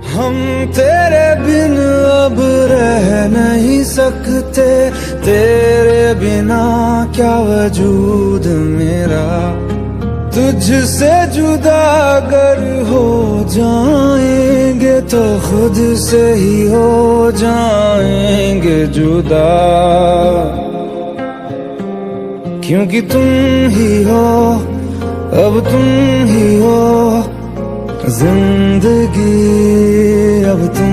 हम तेरे बिन अब रह नहीं सकते, तेरे बिना क्या वजूद मेरा। तुझसे जुदा अगर हो जाएंगे तो खुद से ही हो जाएंगे जुदा, क्योंकि तुम ही हो, अब तुम ही हो जिंदगी, अब तुम